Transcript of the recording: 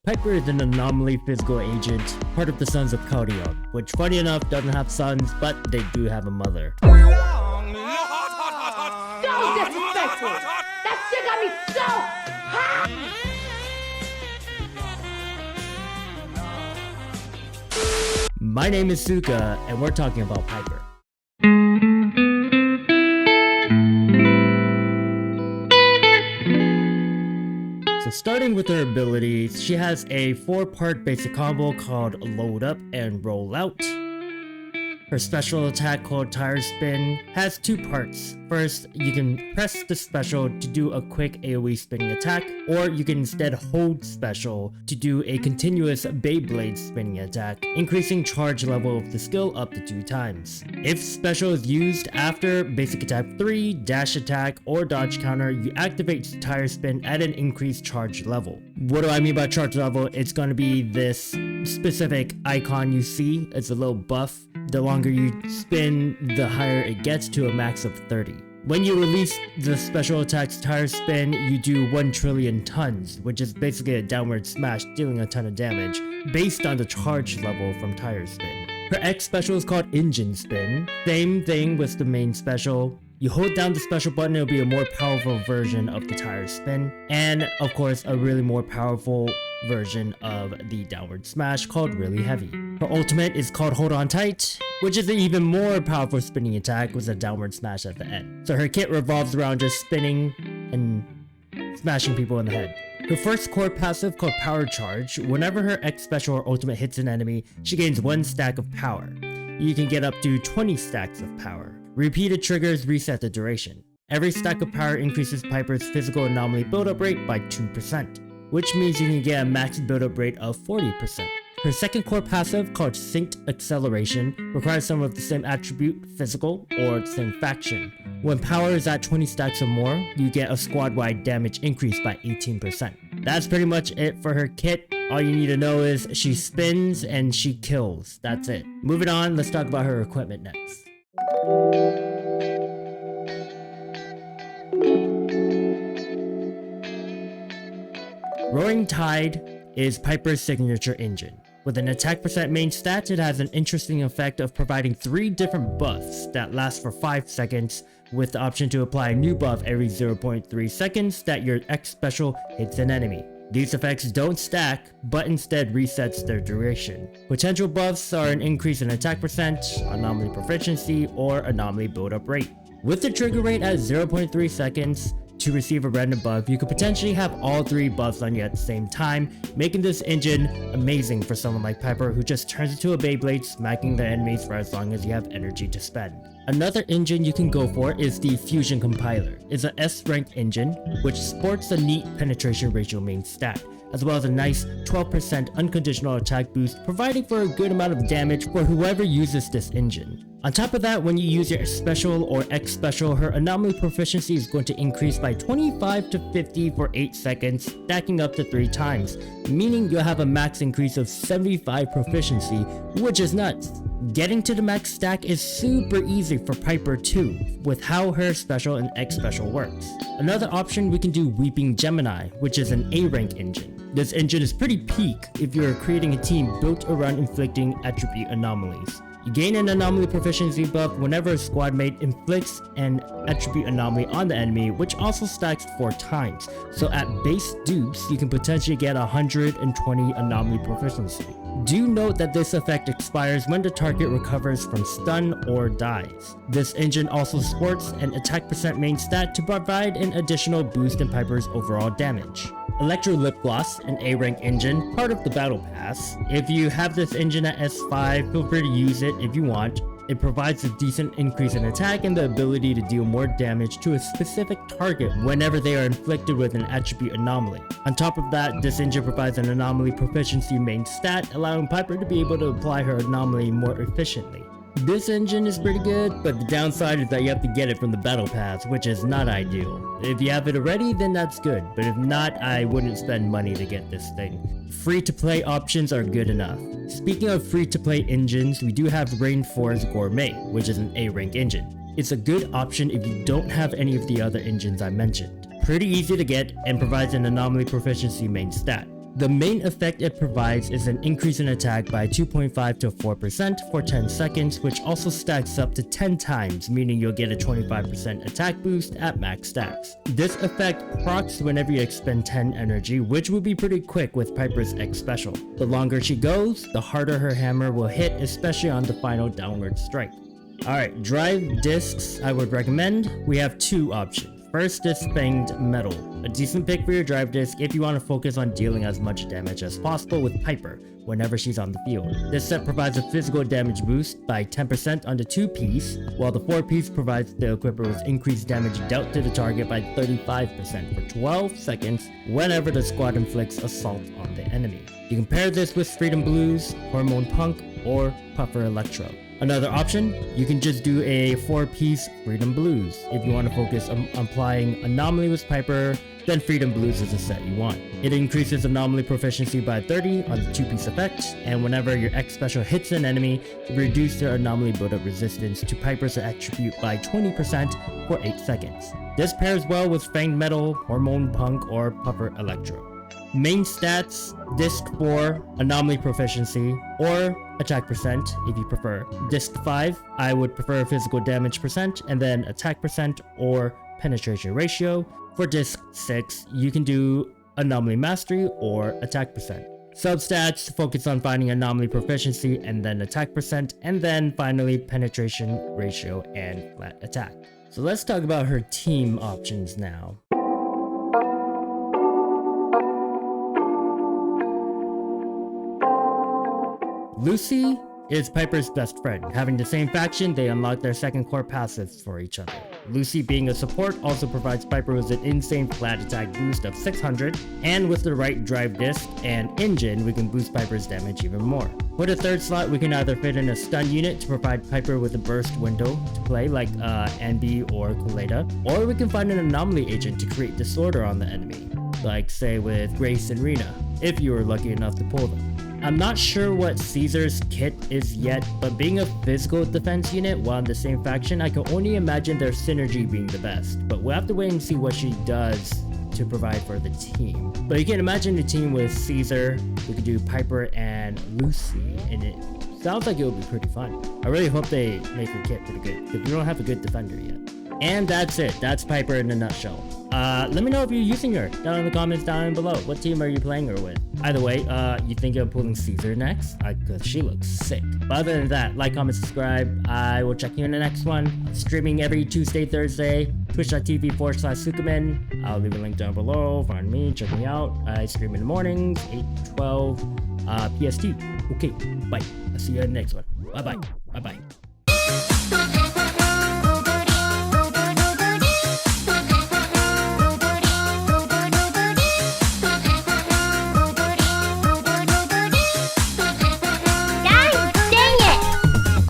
Piper is an anomaly physical agent, part of the Sons of Calydon, which funny enough doesn't have sons, but they do have a mother. So disrespectful! That shit got me so hot! My name is Suka, and we're talking about Piper. So starting with her abilities, she has a 4-part basic combo called Load Up and Roll Out. Her special attack called Tire Spin has 2 parts. First, you can press the special to do a quick AoE spinning attack, or you can instead hold special to do a continuous Beyblade spinning attack, increasing charge level of the skill up to 2 times. If special is used after basic attack 3, dash attack, or dodge counter, you activate Tire Spin at an increased charge level. What do I mean by charge level? It's going to be this specific icon you see. It's a little buff. The longer you spin, the higher it gets to a max of 30. When you release the special attack's Tire Spin, you do 1 trillion tons, which is basically a downward smash dealing a ton of damage, based on the charge level from Tire Spin. Her X special is called Engine Spin. Same thing with the main special. You hold down the special button, it'll be a more powerful version of the Tire Spin, and of course a really more powerful version of the downward smash called Really Heavy. Her ultimate is called Hold On Tight, which is an even more powerful spinning attack with a downward smash at the end. So her kit revolves around just spinning and smashing people in the head. Her first core passive called Power Charge, whenever her X special or ultimate hits an enemy, she gains 1 stack of power. You can get up to 20 stacks of power. Repeated triggers reset the duration. Every stack of power increases Piper's physical anomaly buildup rate by 2%, which means you can get a max buildup rate of 40%. Her second core passive, called Synced Acceleration, requires some of the same attribute, physical, or the same faction. When power is at 20 stacks or more, you get a squad-wide damage increase by 18%. That's pretty much it for her kit. All you need to know is she spins and she kills. That's it. Moving on, let's talk about her equipment next. Roaring Tide is Piper's signature engine. With an attack percent main stat, it has an interesting effect of providing 3 different buffs that last for 5 seconds, with the option to apply a new buff every 0.3 seconds that your X special hits an enemy. These effects don't stack, but instead resets their duration. Potential buffs are an increase in attack percent, anomaly proficiency, or anomaly buildup rate. With the trigger rate at 0.3 seconds, to receive a random buff, you could potentially have all 3 buffs on you at the same time, making this engine amazing for someone like Piper who just turns into a Beyblade, smacking their enemies for as long as you have energy to spend. Another engine you can go for is the Fusion Compiler. It's an S-rank engine, which sports a neat penetration ratio main stat, as well as a nice 12% unconditional attack boost, providing for a good amount of damage for whoever uses this engine. On top of that, when you use your special or X special, her anomaly proficiency is going to increase by 25 to 50 for 8 seconds, stacking up to 3 times, meaning you'll have a max increase of 75 proficiency, which is nuts. Getting to the max stack is super easy for Piper too, with how her special and X special works. Another option, we can do Weeping Gemini, which is an A-rank engine. This engine is pretty peak if you're creating a team built around inflicting attribute anomalies. You gain an anomaly proficiency buff whenever a squad mate inflicts an attribute anomaly on the enemy, which also stacks 4 times. So at base dupes, you can potentially get 120 anomaly proficiency. Do note that this effect expires when the target recovers from stun or dies. This engine also sports an attack percent main stat to provide an additional boost in Piper's overall damage. Electro Lip Gloss, an A-rank engine, part of the Battle Pass. If you have this engine at S5, feel free to use it if you want. It provides a decent increase in attack and the ability to deal more damage to a specific target whenever they are inflicted with an attribute anomaly. On top of that, this engine provides an anomaly proficiency main stat, allowing Piper to be able to apply her anomaly more efficiently. This engine is pretty good, but the downside is that you have to get it from the Battle Pass, which is not ideal. If you have it already, then that's good, but if not, I wouldn't spend money to get this thing. Free-to-play options are good enough. Speaking of free-to-play engines, we do have Rainforest Gourmet, which is an A-rank engine. It's a good option if you don't have any of the other engines I mentioned. Pretty easy to get and provides an anomaly proficiency main stat. The main effect it provides is an increase in attack by 2.5 to 4% for 10 seconds, which also stacks up to 10 times, meaning you'll get a 25% attack boost at max stacks. This effect procs whenever you expend 10 energy, which will be pretty quick with Piper's X special. The longer she goes, the harder her hammer will hit, especially on the final downward strike. Alright, drive discs I would recommend. We have two options. First is Fanged Metal, a decent pick for your drive disc if you want to focus on dealing as much damage as possible with Piper whenever she's on the field. This set provides a physical damage boost by 10% on the 2-piece, while the 4-piece provides the equipper with increased damage dealt to the target by 35% for 12 seconds whenever the squad inflicts assault on the enemy. You can pair this with Freedom Blues, Hormone Punk, or Puffer Electro. Another option, you can just do a 4-piece Freedom Blues. If you want to focus on applying Anomaly with Piper, then Freedom Blues is the set you want. It increases Anomaly proficiency by 30 on the 2-piece effect, and whenever your X special hits an enemy, reduce their Anomaly build-up resistance to Piper's attribute by 20% for 8 seconds. This pairs well with Fanged Metal, Hormone Punk, or Puffer Electro. Main stats, Disc 4, Anomaly Proficiency, or Attack Percent if you prefer. Disc 5, I would prefer Physical Damage Percent, and then Attack Percent or Penetration Ratio. For Disc 6, you can do Anomaly Mastery or Attack Percent. Substats, focus on finding Anomaly Proficiency and then Attack Percent, and then finally Penetration Ratio and Flat Attack. So let's talk about her team options now. Lucy is Piper's best friend. Having the same faction, they unlock their second core passives for each other. Lucy, being a support, also provides Piper with an insane flat attack boost of 600, and with the right drive disc and engine, we can boost Piper's damage even more. For the third slot, we can either fit in a stun unit to provide Piper with a burst window to play like Anby or Calydon, or we can find an anomaly agent to create disorder on the enemy, like say with Grace and Rena, if you were lucky enough to pull them. I'm not sure what Caesar's kit is yet, but being a physical defense unit while in the same faction, I can only imagine their synergy being the best, but we'll have to wait and see what she does to provide for the team. But you can imagine the team with Caesar, we could do Piper and Lucy, and it sounds like it would be pretty fun. I really hope they make her kit pretty good, because we don't have a good defender yet. And that's it, that's Piper in a nutshell. Let me know if you're using her down in the comments down below. What team are you playing her with? Either way, you think of pulling Caesar next? Because she looks sick. But other than that, like, comment, subscribe. I will check you in the next one. Streaming every Tuesday, Thursday. Twitch.tv/Sukumin. I'll leave a link down below. Find me, check me out. I stream in the mornings, 8-12 PST. Okay, bye. I'll see you in the next one. Bye-bye. Bye-bye.